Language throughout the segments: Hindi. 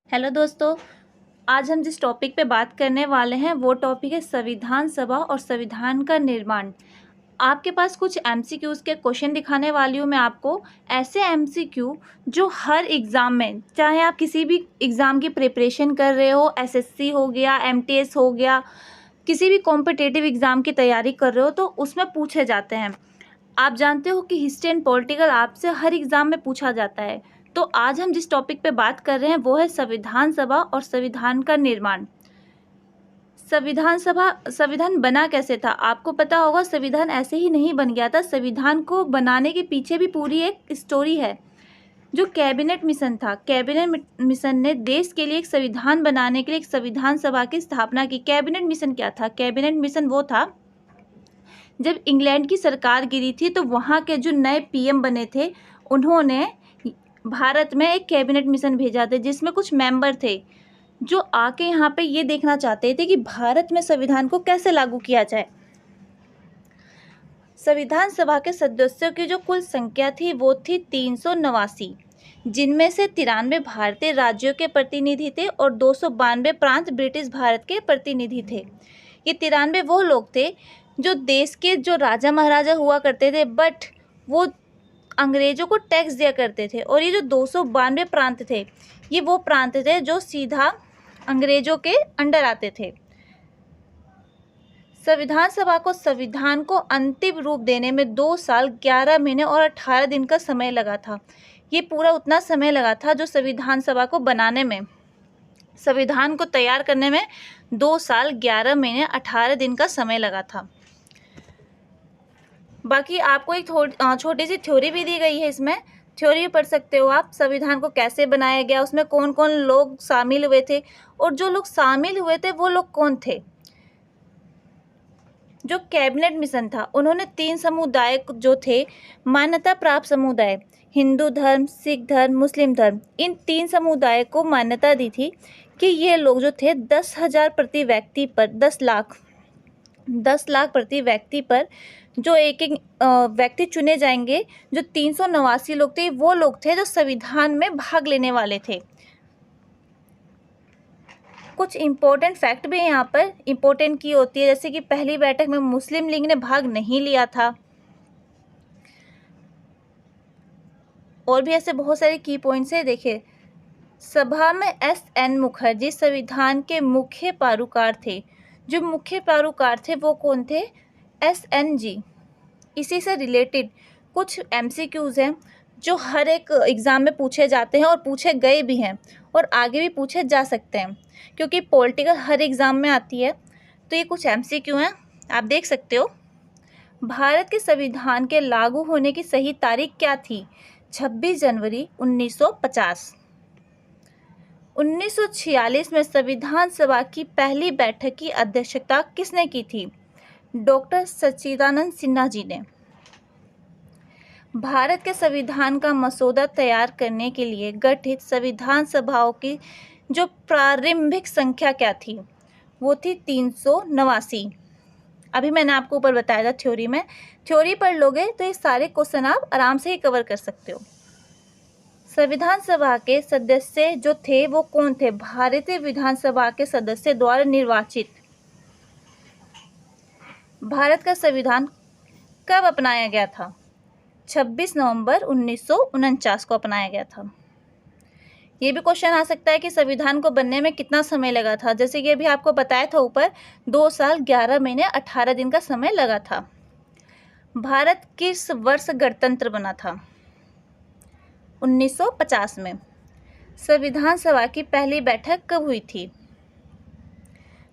हेलो दोस्तों। आज हम जिस टॉपिक पे बात करने वाले हैं वो टॉपिक है संविधान सभा और संविधान का निर्माण। आपके पास कुछ एमसीक्यूज़ के क्वेश्चन दिखाने वाली हूँ मैं आपको। ऐसे एमसीक्यू जो हर एग्ज़ाम में, चाहे आप किसी भी एग्ज़ाम की प्रिपरेशन कर रहे हो, एसएससी हो गया, एमटीएस हो गया, किसी भी कॉम्पिटिटिव एग्ज़ाम की तैयारी कर रहे हो तो उसमें पूछे जाते हैं। आप जानते हो कि हिस्ट्री एंड पॉलिटिकल आपसे हर एग्ज़ाम में पूछा जाता है। तो आज हम जिस टॉपिक पे बात कर रहे हैं वो है संविधान सभा और संविधान का निर्माण। संविधान बना कैसे था? आपको पता होगा, संविधान ऐसे ही नहीं बन गया था। संविधान को बनाने के पीछे भी पूरी एक स्टोरी है। जो कैबिनेट मिशन था, कैबिनेट मिशन ने देश के लिए एक संविधान बनाने के लिए एक संविधान सभा की स्थापना की। कैबिनेट मिशन क्या था? कैबिनेट मिशन वो था जब इंग्लैंड की सरकार गिरी थी तो वहाँ के जो नए पीएम बने थे उन्होंने भारत में एक कैबिनेट मिशन भेजा था जिसमें कुछ मेंबर थे जो आके यहाँ पे ये देखना चाहते थे कि भारत में संविधान को कैसे लागू किया जाए। संविधान सभा के सदस्यों की जो कुल संख्या थी वो थी 389, जिनमें से 93 भारतीय राज्यों के प्रतिनिधि थे और 292 प्रांत ब्रिटिश भारत के प्रतिनिधि थे। ये 93 वो लोग थे जो देश के जो राजा महाराजा हुआ करते थे, बट वो अंग्रेज़ों को टैक्स दिया करते थे। और ये जो 292 प्रांत थे, ये वो प्रांत थे जो सीधा अंग्रेज़ों के अंडर आते थे। संविधान सभा को संविधान को अंतिम रूप देने में 2 साल 11 महीने और 18 दिन का समय लगा था। ये पूरा उतना समय लगा था जो संविधान सभा को बनाने में, संविधान को तैयार करने में 2 साल 11 महीने 18 दिन का समय लगा था। बाकी आपको एक छोटी सी थ्योरी भी दी गई है, इसमें थ्योरी भी पढ़ सकते हो आप। संविधान को कैसे बनाया गया, उसमें कौन कौन लोग शामिल हुए थे और जो लोग शामिल हुए थे वो लोग कौन थे। जो कैबिनेट मिशन था, उन्होंने 3 समुदाय जो थे, मान्यता प्राप्त समुदाय, हिंदू धर्म, सिख धर्म, मुस्लिम धर्म, इन 3 समुदाय को मान्यता दी थी कि ये लोग जो थे 10,000 प्रति व्यक्ति पर, 10 लाख प्रति व्यक्ति पर जो एक व्यक्ति चुने जाएंगे। जो 389 लोग थे वो लोग थे जो संविधान में भाग लेने वाले थे। कुछ इम्पोर्टेंट फैक्ट भी यहाँ पर इम्पोर्टेंट की होती है, जैसे कि पहली बैठक में मुस्लिम लीग ने भाग नहीं लिया था। और भी ऐसे बहुत सारे की पॉइंट्स है। देखिए, सभा में एस.एन. मुखर्जी संविधान के मुख्य पारूकार थे। जो मुख्य पारूकार थे वो कौन थे? एस.एन. जी। इसी से रिलेटेड कुछ एमसीक्यूज़ हैं जो हर एक एग्ज़ाम में पूछे जाते हैं और पूछे गए भी हैं और आगे भी पूछे जा सकते हैं, क्योंकि पॉलिटिकल हर एग्ज़ाम में आती है। तो ये कुछ एमसीक्यू हैं, आप देख सकते हो। भारत के संविधान के लागू होने की सही तारीख क्या थी? 26 जनवरी 1950। 1946 में संविधान सभा की पहली बैठक की अध्यक्षता किसने की थी? डॉक्टर सच्चिदानंद सिन्हा जी ने। भारत के संविधान का मसौदा तैयार करने के लिए गठित संविधान सभाओं की जो प्रारंभिक संख्या क्या थी? वो थी 389। अभी मैंने आपको ऊपर बताया था थ्योरी में। थ्योरी पढ़ लोगे तो ये सारे क्वेश्चन आप आराम से ही कवर कर सकते हो। संविधान सभा के सदस्य जो थे वो कौन थे? भारतीय विधानसभा के सदस्य द्वारा निर्वाचित। भारत का संविधान कब अपनाया गया था? 26 नवंबर 1949 को अपनाया गया था। ये भी क्वेश्चन आ सकता है कि संविधान को बनने में कितना समय लगा था। जैसे कि अभी आपको बताया था ऊपर, 2 साल 11 महीने 18 दिन का समय लगा था। भारत किस वर्ष गणतंत्र बना था? 1950 में। संविधान सभा की पहली बैठक कब हुई थी?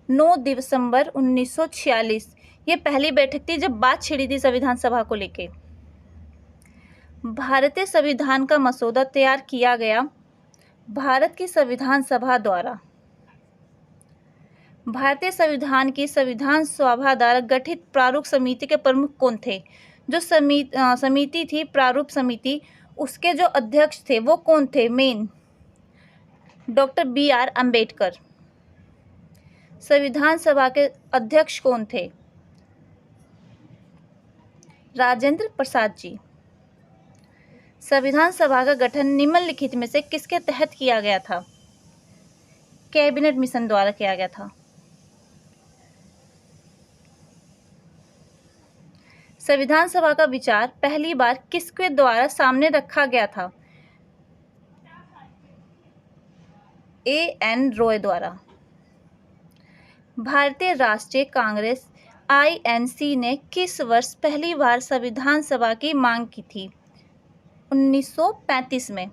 9 दिसंबर 1946। ये पहली बैठक थी जब बात छिड़ी थी संविधान सभा को लेके। भारतीय संविधान का मसौदा तैयार किया गया भारत की संविधान सभा द्वारा। भारतीय संविधान की संविधान सभा द्वारा गठित प्रारूप समिति के प्रमुख कौन थे? जो समिति थी, प्रारूप समिति, उसके जो अध्यक्ष थे वो कौन थे? Main doctor B.R. अम्बेडकर। संविधान सभा के अध्यक्ष कौन थे? राजेंद्र प्रसाद जी। संविधान सभा का गठन निम्नलिखित में से किसके तहत किया गया था? कैबिनेट मिशन द्वारा किया गया था। संविधान सभा का विचार पहली बार किसके द्वारा सामने रखा गया था? A.N. रॉय द्वारा। भारतीय राष्ट्रीय कांग्रेस INC ने किस वर्ष पहली बार संविधान सभा की मांग की थी? 1935 में।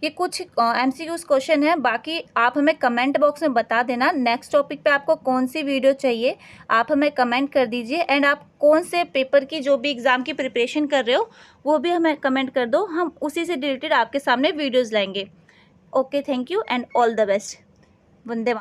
ये कुछ MCQs क्वेश्चन है, बाकी आप हमें कमेंट बॉक्स में बता देना नेक्स्ट टॉपिक पे आपको कौन सी वीडियो चाहिए, आप हमें कमेंट कर दीजिए। एंड आप कौन से पेपर की जो भी एग्ज़ाम की प्रिपरेशन कर रहे हो वो भी हमें कमेंट कर दो, हम उसी से रिलेटेड आपके सामने वीडियोज़ लाएंगे। Okay, thank you and all the best. Vande